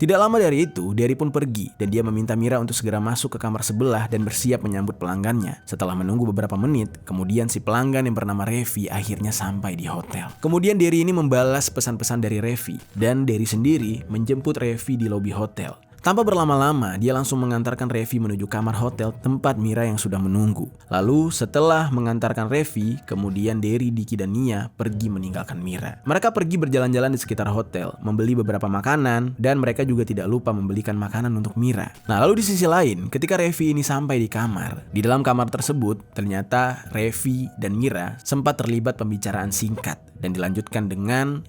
Tidak lama dari itu, Derry pun pergi dan dia meminta Mira untuk segera masuk ke kamar sebelah dan bersiap menyambut pelanggannya. Setelah menunggu beberapa menit, kemudian si pelanggan yang bernama Revi akhirnya sampai di hotel. Kemudian Derry ini membalas pesan-pesan dari Revi dan Derry sendiri menjemput Revi di lobi hotel. Tanpa berlama-lama, dia langsung mengantarkan Revi menuju kamar hotel tempat Mira yang sudah menunggu. Lalu setelah mengantarkan Revi, kemudian Derry, Diki, dan Nia pergi meninggalkan Mira. Mereka pergi berjalan-jalan di sekitar hotel, membeli beberapa makanan, dan mereka juga tidak lupa membelikan makanan untuk Mira. Nah, lalu di sisi lain, ketika Revi ini sampai di kamar, di dalam kamar tersebut, ternyata Revi dan Mira sempat terlibat pembicaraan singkat dan dilanjutkan dengan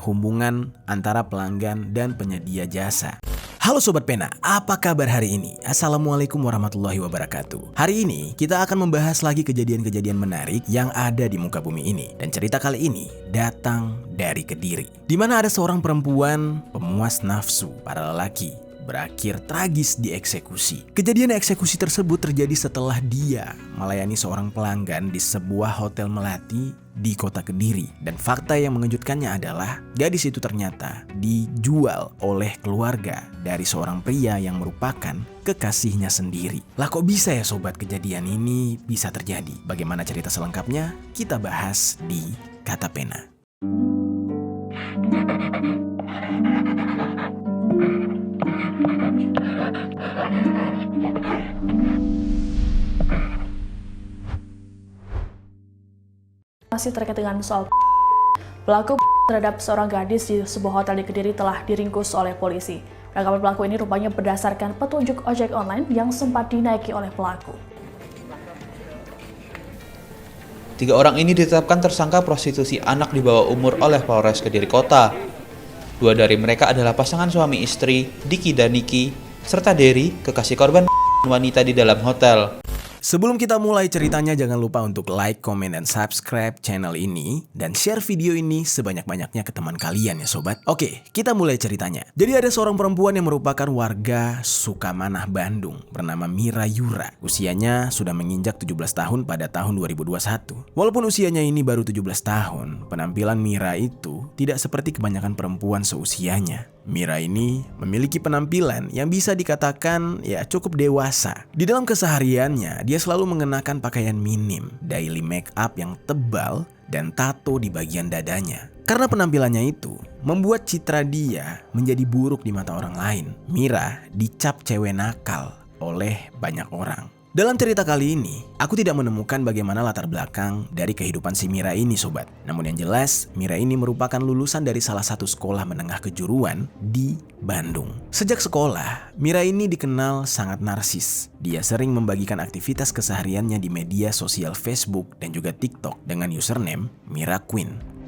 hubungan antara pelanggan dan penyedia jasa. Halo Sobat Pena, apa kabar hari ini? Assalamualaikum warahmatullahi wabarakatuh. Hari ini kita akan membahas lagi kejadian-kejadian menarik yang ada di muka bumi ini. Dan cerita kali ini datang dari Kediri, di mana ada seorang perempuan pemuas nafsu para lelaki berakhir tragis dieksekusi. Kejadian eksekusi tersebut terjadi setelah dia melayani seorang pelanggan di sebuah hotel melati di kota Kediri. Dan fakta yang mengejutkannya adalah gadis itu ternyata dijual oleh keluarga dari seorang pria yang merupakan kekasihnya sendiri. Lah kok bisa ya sobat kejadian ini bisa terjadi? Bagaimana cerita selengkapnya? Kita bahas di Kata Pena. Masih terkait dengan soal pelaku terhadap seorang gadis di sebuah hotel di Kediri telah diringkus oleh polisi. Penangkapan pelaku ini rupanya berdasarkan petunjuk ojek online yang sempat dinaiki oleh pelaku. 3 orang ini ditetapkan tersangka prostitusi anak di bawah umur oleh Polres Kediri Kota. 2 dari mereka adalah pasangan suami istri, Diki dan Niki, serta Derry, kekasih korban wanita di dalam hotel. Sebelum kita mulai ceritanya, jangan lupa untuk like, comment, dan subscribe channel ini. Dan share video ini sebanyak-banyaknya ke teman kalian ya sobat. Oke, kita mulai ceritanya. Jadi ada seorang perempuan yang merupakan warga Sukamanah, Bandung, bernama Mira Yura. Usianya sudah menginjak 17 tahun pada tahun 2021. Walaupun usianya ini baru 17 tahun, penampilan Mira itu tidak seperti kebanyakan perempuan seusianya. Mira ini memiliki penampilan yang bisa dikatakan cukup dewasa. Di dalam kesehariannya, dia selalu mengenakan pakaian minim, daily make up yang tebal, dan tato di bagian dadanya. Karena penampilannya itu membuat citra dia menjadi buruk di mata orang lain. Mira dicap cewek nakal oleh banyak orang. Dalam cerita kali ini, aku tidak menemukan bagaimana latar belakang dari kehidupan si Mira ini sobat. Namun yang jelas, Mira ini merupakan lulusan dari salah satu sekolah menengah kejuruan di Bandung. Sejak sekolah, Mira ini dikenal sangat narsis. Dia sering membagikan aktivitas kesehariannya di media sosial Facebook dan juga TikTok dengan username Mira Queen.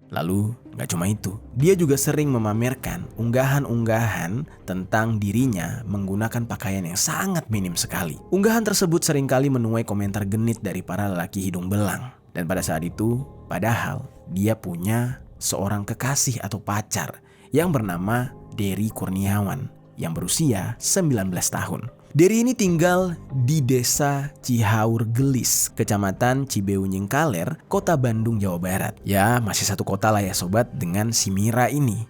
Lalu, gak cuma itu, dia juga sering memamerkan unggahan-unggahan tentang dirinya menggunakan pakaian yang sangat minim sekali. Unggahan tersebut seringkali menuai komentar genit dari para lelaki hidung belang. Dan pada saat itu, padahal dia punya seorang kekasih atau pacar yang bernama Derry Kurniawan yang berusia 19 tahun. Derry ini tinggal di desa Cihaur Gelis, kecamatan Cibeunying Kaler, kota Bandung, Jawa Barat. Ya, masih satu kota lah ya sobat dengan si Mira ini.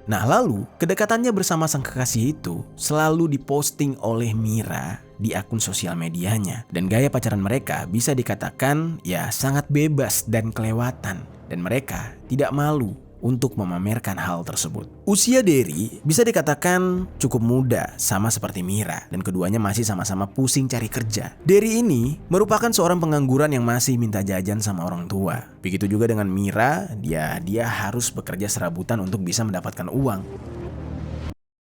Nah lalu, kedekatannya bersama sang kekasih itu selalu diposting oleh Mira di akun sosial medianya. Dan gaya pacaran mereka bisa dikatakan sangat bebas dan kelewatan. Dan mereka tidak malu untuk memamerkan hal tersebut. Usia Derry bisa dikatakan cukup muda, sama seperti Mira, dan keduanya masih sama-sama pusing cari kerja. Derry ini merupakan seorang pengangguran yang masih minta jajan sama orang tua. Begitu juga dengan Mira, dia harus bekerja serabutan untuk bisa mendapatkan uang.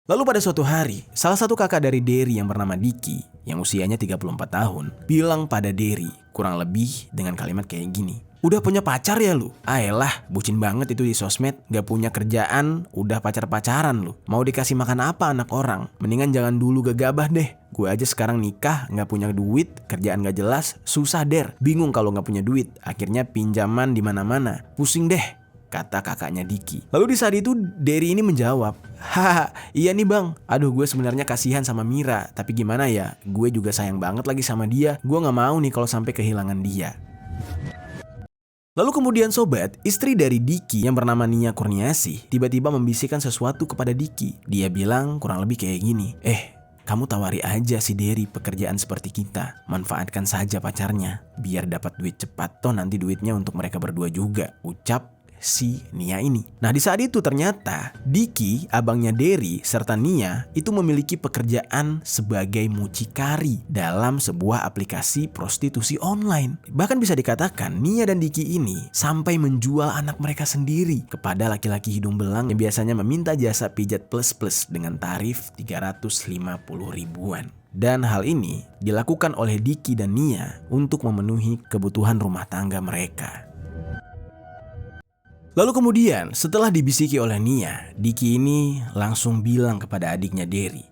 Lalu pada suatu hari, salah satu kakak dari Derry yang bernama Diki, yang usianya 34 tahun, bilang pada Derry kurang lebih dengan kalimat kayak gini. Udah punya pacar ya lu? Ayolah, bucin banget itu di sosmed. Gak punya kerjaan, udah pacar-pacaran lu. Mau dikasih makan apa anak orang? Mendingan jangan dulu gegabah deh. Gue aja sekarang nikah, gak punya duit, kerjaan gak jelas, susah der. Bingung kalau gak punya duit. Akhirnya pinjaman di mana-mana. Pusing deh, kata kakaknya Diki. Lalu di saat itu Derry ini menjawab, haha, iya nih bang. Aduh, gue sebenarnya kasihan sama Mira. Tapi gimana ya, gue juga sayang banget lagi sama dia. Gue gak mau nih kalau sampai kehilangan dia. Lalu kemudian sobat, istri dari Diki yang bernama Nia Kurniasih tiba-tiba membisikkan sesuatu kepada Diki. Dia bilang kurang lebih kayak gini, kamu tawari aja si Dery pekerjaan seperti kita. Manfaatkan saja pacarnya, biar dapat duit cepat. Toh nanti duitnya untuk mereka berdua juga, ucap si Nia ini. Nah di saat itu ternyata Diki, abangnya Dery, serta Nia itu memiliki pekerjaan sebagai mucikari dalam sebuah aplikasi prostitusi online. Bahkan bisa dikatakan Nia dan Diki ini sampai menjual anak mereka sendiri kepada laki-laki hidung belang yang biasanya meminta jasa pijat plus-plus dengan tarif 350 ribuan. Dan hal ini dilakukan oleh Diki dan Nia untuk memenuhi kebutuhan rumah tangga mereka. Lalu kemudian setelah dibisiki oleh Nia, Diki ini langsung bilang kepada adiknya Dery,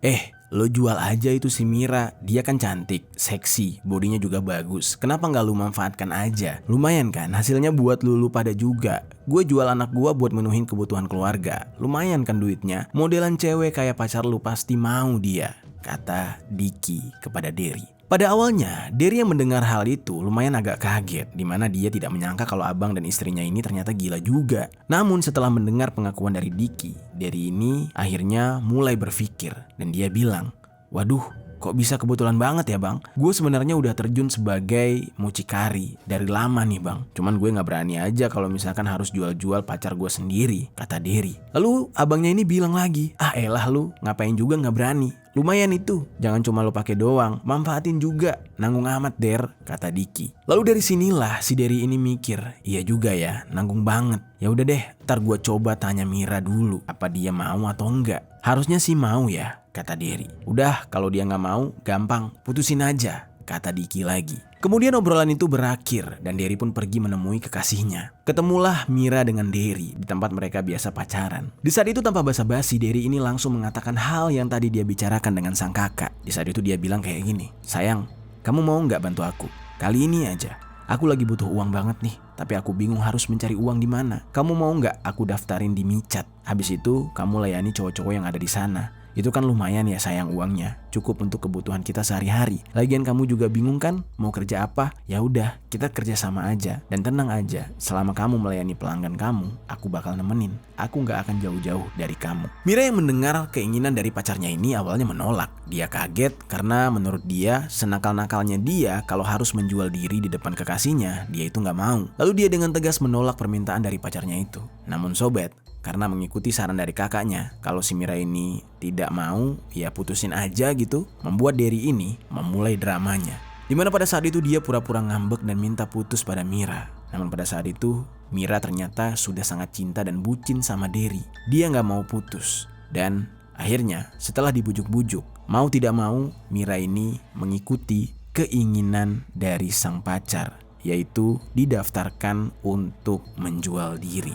lo jual aja itu si Mira, dia kan cantik, seksi, bodinya juga bagus. Kenapa nggak lu manfaatkan aja? Lumayan kan, hasilnya buat lu pada juga. Gue jual anak gue buat menuhin kebutuhan keluarga. Lumayan kan duitnya, modelan cewek kayak pacar lu pasti mau dia, kata Diki kepada Dery. Pada awalnya, Dery yang mendengar hal itu lumayan agak kaget, di mana dia tidak menyangka kalau abang dan istrinya ini ternyata gila juga. Namun setelah mendengar pengakuan dari Diki, Dery ini akhirnya mulai berpikir dan dia bilang, waduh, kok bisa kebetulan banget ya bang? Gue sebenarnya udah terjun sebagai mucikari dari lama nih bang. Cuman gue gak berani aja kalau misalkan harus jual-jual pacar gue sendiri, kata Dery. Lalu abangnya ini bilang lagi, elah lu ngapain juga gak berani? Lumayan itu, jangan cuma lo pakai doang, manfaatin juga, nanggung amat Der, kata Diki. Lalu dari sinilah si Dery ini mikir, iya juga ya, nanggung banget. Ya udah deh, ntar gue coba tanya Mira dulu, apa dia mau atau enggak. Harusnya sih mau ya, kata Dery. Udah, kalau dia nggak mau, gampang, putusin aja, kata Diki lagi. Kemudian obrolan itu berakhir dan Dery pun pergi menemui kekasihnya. Ketemulah Mira dengan Dery di tempat mereka biasa pacaran. Di saat itu tanpa basa-basi Dery ini langsung mengatakan hal yang tadi dia bicarakan dengan sang kakak. Di saat itu dia bilang kayak gini, sayang, kamu mau nggak bantu aku? Kali ini aja. Aku lagi butuh uang banget nih, tapi aku bingung harus mencari uang di mana. Kamu mau nggak aku daftarin di Micat? Habis itu kamu layani cowok-cowok yang ada di sana. Itu kan lumayan ya sayang uangnya, cukup untuk kebutuhan kita sehari-hari. Lagian kamu juga bingung kan mau kerja apa? Ya udah, kita kerja sama aja dan tenang aja. Selama kamu melayani pelanggan kamu, aku bakal nemenin. Aku nggak akan jauh-jauh dari kamu. Mira yang mendengar keinginan dari pacarnya ini awalnya menolak. Dia kaget karena menurut dia senakal-nakalnya dia kalau harus menjual diri di depan kekasihnya, dia itu nggak mau. Lalu dia dengan tegas menolak permintaan dari pacarnya itu. Namun sobat, karena mengikuti saran dari kakaknya, kalau si Mira ini tidak mau, ya putusin aja gitu, membuat Dery ini memulai dramanya. Dimana pada saat itu dia pura-pura ngambek dan minta putus pada Mira. Namun pada saat itu, Mira ternyata sudah sangat cinta dan bucin sama Dery. Dia gak mau putus. Dan akhirnya setelah dibujuk-bujuk, mau tidak mau, Mira ini mengikuti keinginan dari sang pacar, yaitu didaftarkan untuk menjual diri.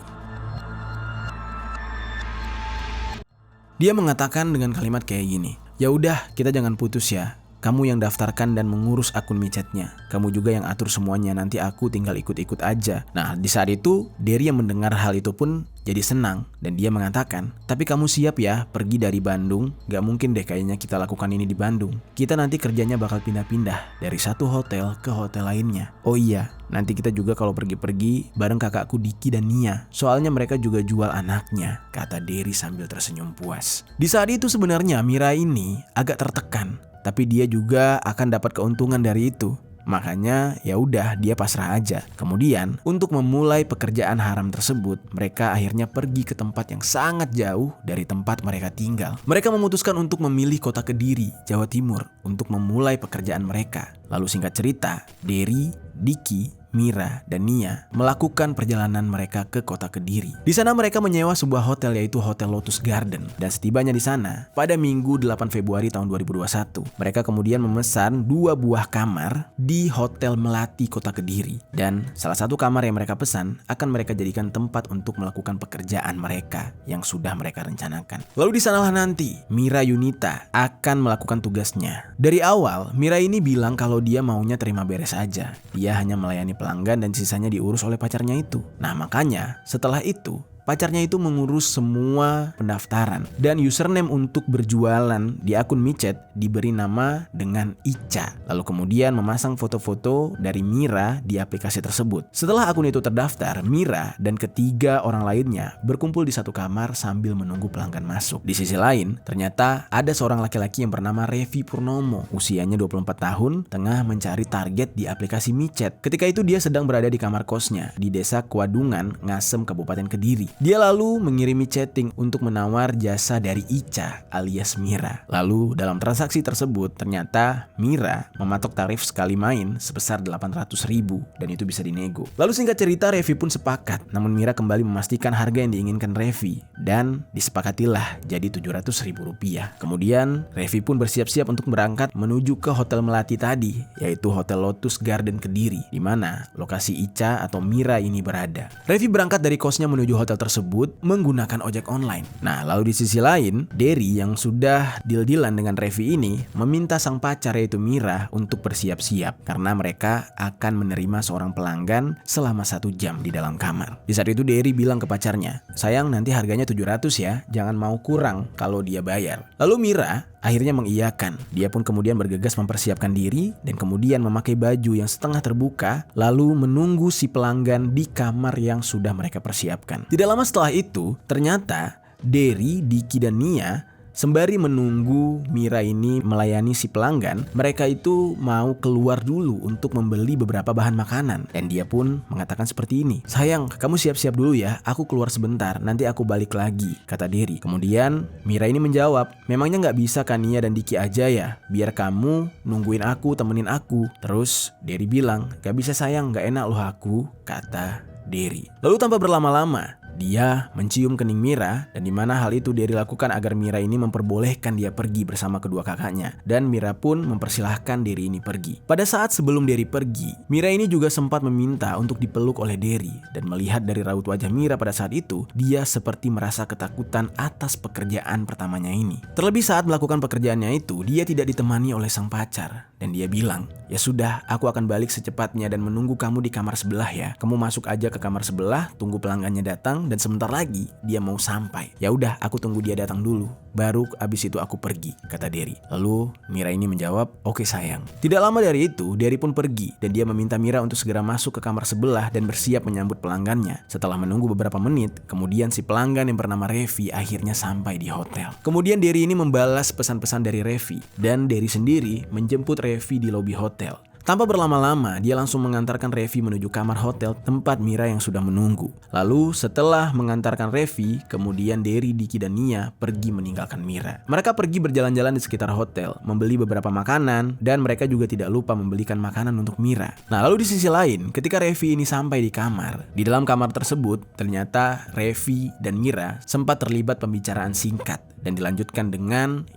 Dia mengatakan dengan kalimat kayak gini, ya udah kita jangan putus ya. Kamu yang daftarkan dan mengurus akun micetnya. Kamu juga yang atur semuanya, nanti aku tinggal ikut-ikut aja. Nah di saat itu Dery yang mendengar hal itu pun jadi senang. Dan dia mengatakan, tapi kamu siap ya pergi dari Bandung? Gak mungkin deh kayaknya kita lakukan ini di Bandung. Kita nanti kerjanya bakal pindah-pindah dari satu hotel ke hotel lainnya. Oh iya, nanti kita juga kalau pergi-pergi bareng kakakku Diki dan Nia. Soalnya mereka juga jual anaknya, kata Dery sambil tersenyum puas. Di saat itu sebenarnya Mira ini agak tertekan, tapi dia juga akan dapat keuntungan dari itu. Makanya ya udah dia pasrah aja. Kemudian untuk memulai pekerjaan haram tersebut, mereka akhirnya pergi ke tempat yang sangat jauh dari tempat mereka tinggal. Mereka memutuskan untuk memilih kota Kediri, Jawa Timur untuk memulai pekerjaan mereka. Lalu singkat cerita, Dery, Diki, Mira, dan Nia melakukan perjalanan mereka ke kota Kediri. Di sana mereka menyewa sebuah hotel yaitu Hotel Lotus Garden. Dan setibanya di sana, pada Minggu 8 Februari tahun 2021, mereka kemudian memesan 2 buah kamar di Hotel Melati Kota Kediri. Dan salah satu kamar yang mereka pesan akan mereka jadikan tempat untuk melakukan pekerjaan mereka yang sudah mereka rencanakan. Lalu di sanalah nanti Mira Yunita akan melakukan tugasnya. Dari awal, Mira ini bilang kalau dia maunya terima beres aja. Dia hanya melayani pelanggan dan sisanya diurus oleh pacarnya itu. Nah makanya setelah itu pacarnya itu mengurus semua pendaftaran dan username untuk berjualan di akun micet diberi nama dengan Ica. Lalu kemudian memasang foto-foto dari Mira di aplikasi tersebut. Setelah akun itu terdaftar, Mira dan ketiga orang lainnya berkumpul di satu kamar sambil menunggu pelanggan masuk. Di sisi lain, ternyata ada seorang laki-laki yang bernama Revi Purnomo, usianya 24 tahun, tengah mencari target di aplikasi micet. Ketika itu dia sedang berada di kamar kosnya di Desa Kuadungan, Ngasem, Kabupaten Kediri. Dia lalu mengirimi chatting untuk menawar jasa dari Ica alias Mira. Lalu dalam transaksi tersebut ternyata Mira mematok tarif sekali main sebesar 800.000 dan itu bisa dinego. Lalu singkat cerita Revi pun sepakat, namun Mira kembali memastikan harga yang diinginkan Revi dan disepakatilah jadi 700.000 rupiah. Kemudian Revi pun bersiap-siap untuk berangkat menuju ke Hotel Melati tadi, yaitu Hotel Lotus Garden Kediri, di mana lokasi Ica atau Mira ini berada. Revi berangkat dari kosnya menuju hotel tersebut menggunakan ojek online. Nah, lalu di sisi lain, Derry yang sudah deal-dealan dengan Revi ini meminta sang pacar yaitu Mira untuk bersiap-siap karena mereka akan menerima seorang pelanggan selama 1 jam di dalam kamar. Di saat itu Derry bilang ke pacarnya, "Sayang, nanti harganya 700 ya, jangan mau kurang kalau dia bayar." Lalu Mira akhirnya mengiyakan. Dia pun kemudian bergegas mempersiapkan diri dan kemudian memakai baju yang setengah terbuka lalu menunggu si pelanggan di kamar yang sudah mereka persiapkan. Tidak lama setelah itu, ternyata Derry, Diki, dan Nia sembari menunggu Mira ini melayani si pelanggan, mereka itu mau keluar dulu untuk membeli beberapa bahan makanan. Dan dia pun mengatakan seperti ini, "Sayang, kamu siap-siap dulu ya, aku keluar sebentar, nanti aku balik lagi," kata Derry. Kemudian Mira ini menjawab, "Memangnya gak bisa kan Nia dan Diki aja ya? Biar kamu nungguin aku, temenin aku." Terus Derry bilang, "Gak bisa sayang, gak enak loh aku," kata Derry. Lalu tanpa berlama-lama, dia mencium kening Mira dan dimana hal itu Derry lakukan agar Mira ini memperbolehkan dia pergi bersama kedua kakaknya. Dan Mira pun mempersilahkan Derry ini pergi. Pada saat sebelum Derry pergi, Mira ini juga sempat meminta untuk dipeluk oleh Derry. Dan melihat dari raut wajah Mira pada saat itu, dia seperti merasa ketakutan atas pekerjaan pertamanya ini. Terlebih saat melakukan pekerjaannya itu, dia tidak ditemani oleh sang pacar. Dan dia bilang, "Ya sudah, aku akan balik secepatnya dan menunggu kamu di kamar sebelah ya. Kamu masuk aja ke kamar sebelah, tunggu pelanggannya datang dan sebentar lagi dia mau sampai. Ya udah, aku tunggu dia datang dulu, baru abis itu aku pergi," kata Derry. Lalu Mira ini menjawab, "Oke sayang." Tidak lama dari itu, Derry pun pergi dan dia meminta Mira untuk segera masuk ke kamar sebelah dan bersiap menyambut pelanggannya. Setelah menunggu beberapa menit, kemudian si pelanggan yang bernama Revi akhirnya sampai di hotel. Kemudian Derry ini membalas pesan-pesan dari Revi dan Derry sendiri menjemput Revi di lobi hotel. Tanpa berlama-lama, dia langsung mengantarkan Revi menuju kamar hotel tempat Mira yang sudah menunggu. Lalu setelah mengantarkan Revi, kemudian Derry, Diki, dan Nia pergi meninggalkan Mira. Mereka pergi berjalan-jalan di sekitar hotel, membeli beberapa makanan, dan mereka juga tidak lupa membelikan makanan untuk Mira. Nah, lalu di sisi lain, ketika Revi ini sampai di kamar, di dalam kamar tersebut, ternyata Revi dan Mira sempat terlibat pembicaraan singkat. Dan dilanjutkan dengan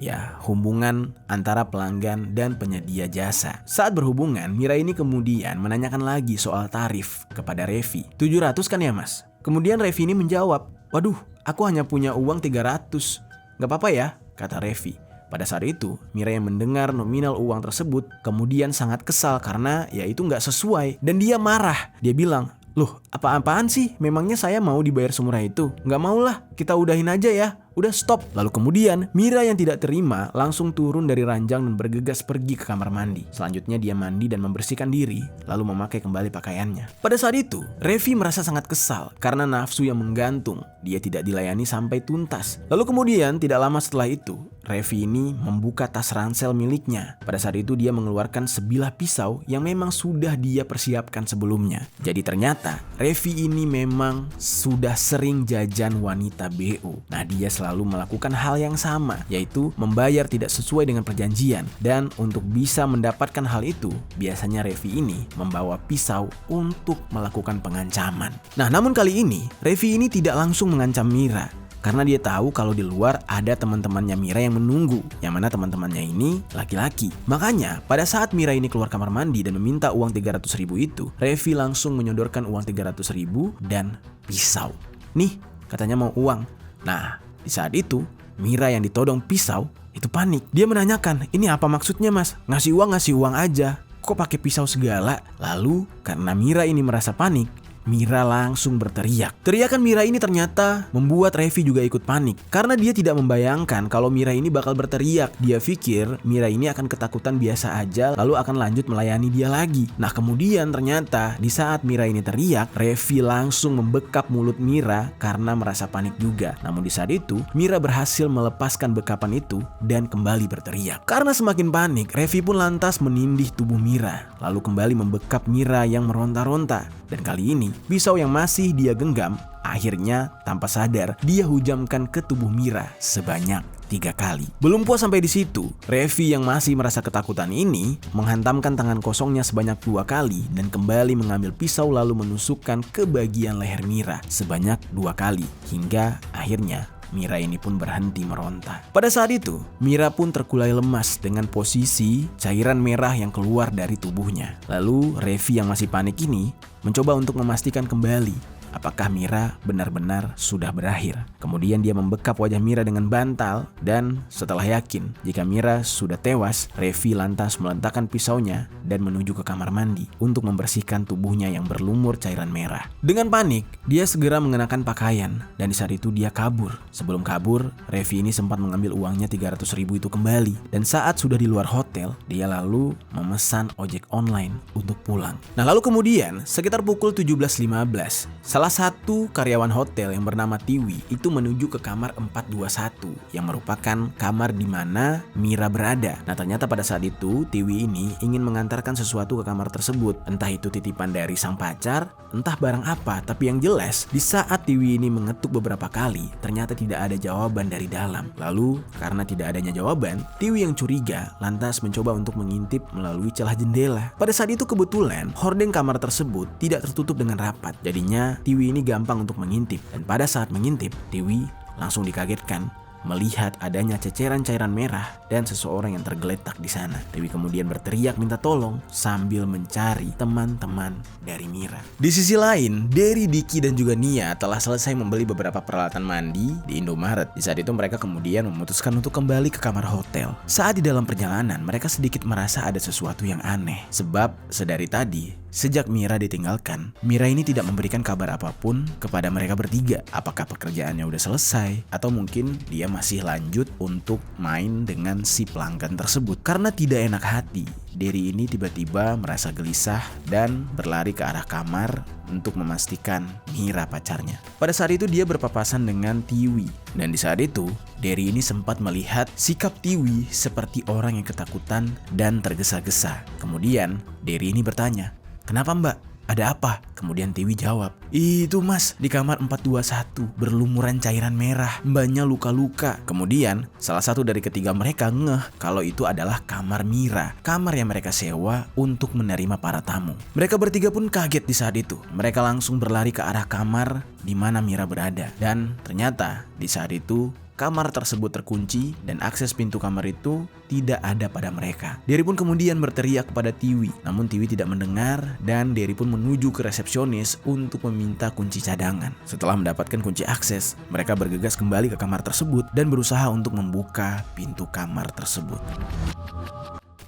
hubungan antara pelanggan dan penyedia jasa. Saat berhubungan, Mira ini kemudian menanyakan lagi soal tarif kepada Revi. 700 kan ya mas? Kemudian Revi ini menjawab, "Waduh, aku hanya punya uang 300. Gak apa-apa ya," kata Revi. Pada saat itu, Mira yang mendengar nominal uang tersebut kemudian sangat kesal karena itu gak sesuai. Dan dia marah. Dia bilang, "Loh, apa-apaan sih? Memangnya saya mau dibayar semurah itu? Gak maulah, kita udahin aja ya. Udah stop." Lalu kemudian Mira yang tidak terima langsung turun dari ranjang dan bergegas pergi ke kamar mandi. Selanjutnya dia mandi dan membersihkan diri, lalu memakai kembali pakaiannya. Pada saat itu, Revi merasa sangat kesal karena nafsu yang menggantung. Dia tidak dilayani sampai tuntas. Lalu kemudian tidak lama setelah itu, Revi ini membuka tas ransel miliknya. Pada saat itu dia mengeluarkan sebilah pisau yang memang sudah dia persiapkan sebelumnya. Jadi ternyata Revi ini memang sudah sering jajan wanita BO. Nah, dia selalu melakukan hal yang sama, yaitu membayar tidak sesuai dengan perjanjian. Dan untuk bisa mendapatkan hal itu, biasanya Revi ini membawa pisau untuk melakukan pengancaman. Nah, namun kali ini Revi ini tidak langsung mengancam Mira karena dia tahu kalau di luar ada teman-temannya Mira yang menunggu, yang mana teman-temannya ini laki-laki. Makanya pada saat Mira ini keluar kamar mandi dan meminta uang 300.000 itu, Revi langsung menyodorkan uang 300.000 dan pisau. "Nih," katanya mau uang. Nah, di saat itu Mira yang ditodong pisau itu panik. Dia menanyakan, "Ini apa maksudnya mas? Ngasih uang aja. Kok pakai pisau segala?" Lalu karena Mira ini merasa panik, Mira langsung berteriak. Teriakan Mira ini ternyata membuat Revi juga ikut panik karena dia tidak membayangkan kalau Mira ini bakal berteriak. Dia pikir Mira ini akan ketakutan biasa aja lalu akan lanjut melayani dia lagi. Nah kemudian ternyata di saat Mira ini teriak, Revi langsung membekap mulut Mira karena merasa panik juga. Namun di saat itu Mira berhasil melepaskan bekapan itu dan kembali berteriak. Karena semakin panik, Revi pun lantas menindih tubuh Mira lalu kembali membekap Mira yang meronta-ronta. Dan kali ini pisau yang masih dia genggam akhirnya tanpa sadar dia hujamkan ke tubuh Mira sebanyak 3 kali. Belum puas sampai di situ, Revi yang masih merasa ketakutan ini menghantamkan tangan kosongnya sebanyak 2 kali dan kembali mengambil pisau lalu menusukkan ke bagian leher Mira sebanyak 2 kali hingga akhirnya Mira ini pun berhenti meronta. Pada saat itu, Mira pun terkulai lemas dengan posisi cairan merah yang keluar dari tubuhnya. Lalu Revi yang masih panik ini mencoba untuk memastikan kembali apakah Mira benar-benar sudah berakhir. Kemudian dia membekap wajah Mira dengan bantal dan setelah yakin jika Mira sudah tewas, Revi lantas meletakkan pisaunya dan menuju ke kamar mandi untuk membersihkan tubuhnya yang berlumur cairan merah. Dengan panik, dia segera mengenakan pakaian dan di saat itu dia kabur. Sebelum kabur, Revi ini sempat mengambil uangnya 300.000 itu kembali dan saat sudah di luar hotel, dia lalu memesan ojek online untuk pulang. Nah lalu kemudian sekitar pukul 17.15, salah satu karyawan hotel yang bernama Tiwi itu menuju ke kamar 421 yang merupakan kamar di mana Mira berada. Nah ternyata pada saat itu Tiwi ini ingin mengantarkan sesuatu ke kamar tersebut. Entah itu titipan dari sang pacar, entah barang apa. Tapi yang jelas di saat Tiwi ini mengetuk beberapa kali ternyata tidak ada jawaban dari dalam. Lalu karena tidak adanya jawaban, Tiwi yang curiga lantas mencoba untuk mengintip melalui celah jendela. Pada saat itu kebetulan hordeng kamar tersebut tidak tertutup dengan rapat. Jadinya Tiwi ini gampang untuk mengintip dan pada saat mengintip, Tiwi langsung dikagetkan melihat adanya ceceran cairan merah dan seseorang yang tergeletak di sana. Tiwi kemudian berteriak minta tolong sambil mencari teman-teman dari Mira. Di sisi lain, Derry, Diki dan juga Nia telah selesai membeli beberapa peralatan mandi di Indomaret. Di saat itu mereka kemudian memutuskan untuk kembali ke kamar hotel. Saat di dalam perjalanan, mereka sedikit merasa ada sesuatu yang aneh. Sebab sedari tadi, sejak Mira ditinggalkan, Mira ini tidak memberikan kabar apapun kepada mereka bertiga. Apakah pekerjaannya udah selesai atau mungkin dia masih lanjut untuk main dengan si pelanggan tersebut. Karena tidak enak hati, Derry ini tiba-tiba merasa gelisah dan berlari ke arah kamar untuk memastikan Mira pacarnya. Pada saat itu dia berpapasan dengan Tiwi dan di saat itu Derry ini sempat melihat sikap Tiwi seperti orang yang ketakutan dan tergesa-gesa. Kemudian Derry ini bertanya, "Kenapa Mbak? Ada apa?" Kemudian Tiwi jawab, "Itu Mas, di kamar 421 berlumuran cairan merah. Mbaknya luka-luka." Kemudian salah satu dari ketiga mereka ngeh kalau itu adalah kamar Mira, kamar yang mereka sewa untuk menerima para tamu. Mereka bertiga pun kaget di saat itu. Mereka langsung berlari ke arah kamar di mana Mira berada. Dan ternyata di saat itu kamar tersebut terkunci dan akses pintu kamar itu tidak ada pada mereka. Derry pun kemudian berteriak kepada Tiwi, namun Tiwi tidak mendengar dan Derry pun menuju ke resepsionis untuk meminta kunci cadangan. Setelah mendapatkan kunci akses, mereka bergegas kembali ke kamar tersebut dan berusaha untuk membuka pintu kamar tersebut.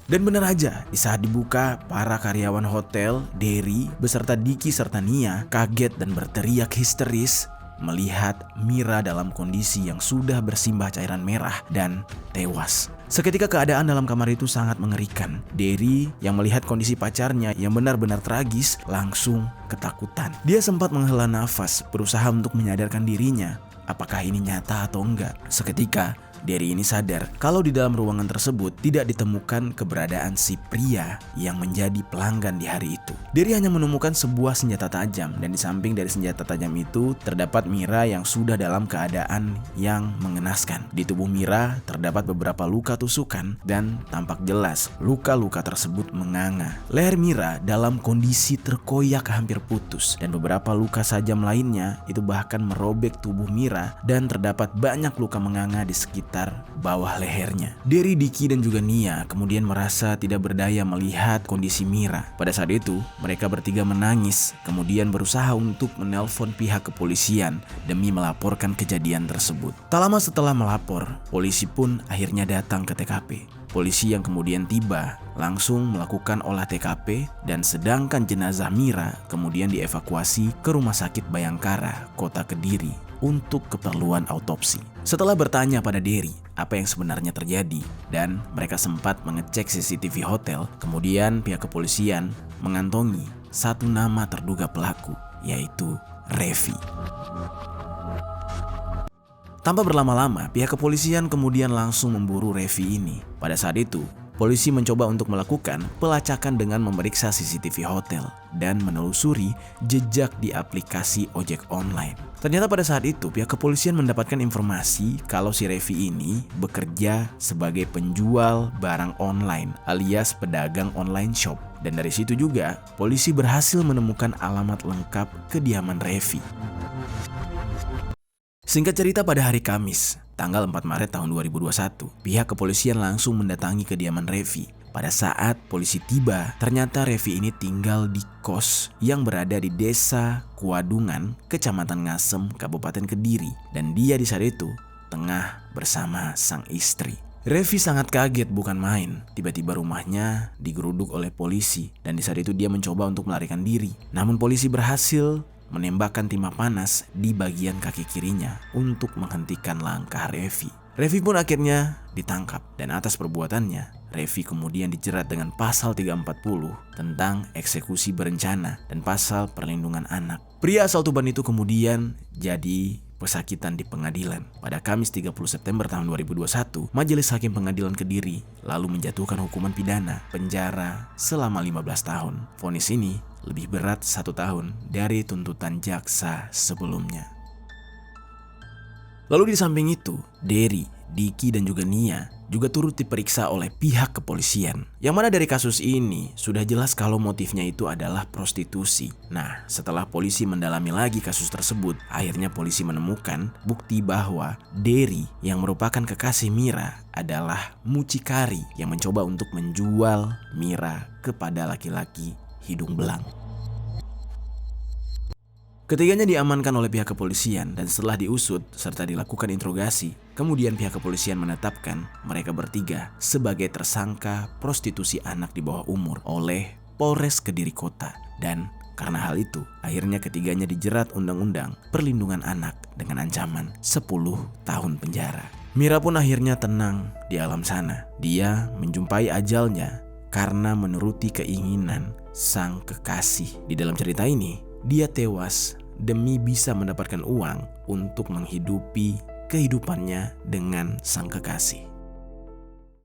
Dan benar aja, di saat dibuka, para karyawan hotel, Derry beserta Diki serta Nia kaget dan berteriak histeris melihat Mira dalam kondisi yang sudah bersimbah cairan merah dan tewas. Seketika keadaan dalam kamar itu sangat mengerikan. Derry yang melihat kondisi pacarnya yang benar-benar tragis langsung ketakutan. Dia sempat menghela nafas berusaha untuk menyadarkan dirinya apakah ini nyata atau enggak. Seketika Derry ini sadar kalau di dalam ruangan tersebut tidak ditemukan keberadaan si pria yang menjadi pelanggan di hari itu. Derry hanya menemukan sebuah senjata tajam dan di samping dari senjata tajam itu terdapat Mira yang sudah dalam keadaan yang mengenaskan. Di tubuh Mira terdapat beberapa luka tusukan dan tampak jelas luka-luka tersebut menganga. Leher Mira dalam kondisi terkoyak hampir putus dan beberapa luka sajam lainnya itu bahkan merobek tubuh Mira dan terdapat banyak luka menganga di sekitar bawah lehernya. Derry, Diki dan juga Nia kemudian merasa tidak berdaya melihat kondisi Mira. Pada saat itu mereka bertiga menangis kemudian berusaha untuk menelpon pihak kepolisian demi melaporkan kejadian tersebut. Tak lama setelah melapor, polisi pun akhirnya datang ke TKP. Polisi yang kemudian tiba langsung melakukan olah TKP dan sedangkan jenazah Mira kemudian dievakuasi ke Rumah Sakit Bayangkara, Kota Kediri untuk keperluan autopsi. Setelah bertanya pada Dery apa yang sebenarnya terjadi dan mereka sempat mengecek CCTV hotel, kemudian pihak kepolisian mengantongi satu nama terduga pelaku, yaitu Revi. Tanpa berlama-lama, pihak kepolisian kemudian langsung memburu Revi ini. Pada saat itu, polisi mencoba untuk melakukan pelacakan dengan memeriksa CCTV hotel dan menelusuri jejak di aplikasi ojek online. Ternyata pada saat itu pihak kepolisian mendapatkan informasi kalau si Revi ini bekerja sebagai penjual barang online alias pedagang online shop. Dan dari situ juga polisi berhasil menemukan alamat lengkap kediaman Revi. Singkat cerita, pada hari Kamis, tanggal 4 Maret tahun 2021, pihak kepolisian langsung mendatangi kediaman Revi. Pada saat polisi tiba, ternyata Revi ini tinggal di kos yang berada di Desa Kuadungan, Kecamatan Ngasem, Kabupaten Kediri. Dan dia di saat itu tengah bersama sang istri. Revi sangat kaget bukan main. Tiba-tiba rumahnya digeruduk oleh polisi dan di saat itu dia mencoba untuk melarikan diri. Namun polisi berhasil menembakkan timah panas di bagian kaki kirinya untuk menghentikan langkah Revi. Revi pun akhirnya ditangkap dan atas perbuatannya, Revi kemudian dijerat dengan pasal 340 tentang eksekusi berencana dan pasal perlindungan anak. Pria asal Tuban itu kemudian jadi pesakitan di pengadilan. Pada Kamis 30 September tahun 2021, Majelis Hakim Pengadilan Kediri lalu menjatuhkan hukuman pidana penjara selama 15 tahun. Vonis ini lebih berat 1 tahun dari tuntutan jaksa sebelumnya. Lalu di samping itu, Dery, Diki dan juga Nia juga turut diperiksa oleh pihak kepolisian. Yang mana dari kasus ini sudah jelas kalau motifnya itu adalah prostitusi. Nah, setelah polisi mendalami lagi kasus tersebut, akhirnya polisi menemukan bukti bahwa Dery yang merupakan kekasih Mira adalah mucikari yang mencoba untuk menjual Mira kepada laki-laki hidung belang. Ketiganya diamankan oleh pihak kepolisian dan setelah diusut serta dilakukan interogasi, kemudian pihak kepolisian menetapkan mereka bertiga sebagai tersangka prostitusi anak di bawah umur oleh Polres Kediri Kota. Dan karena hal itu, akhirnya ketiganya dijerat Undang-Undang Perlindungan Anak dengan ancaman 10 tahun penjara. Mira pun akhirnya tenang di alam sana. Dia menjumpai ajalnya karena menuruti keinginan sang kekasih. Di dalam cerita ini, dia tewas demi bisa mendapatkan uang untuk menghidupi kehidupannya dengan sang kekasih.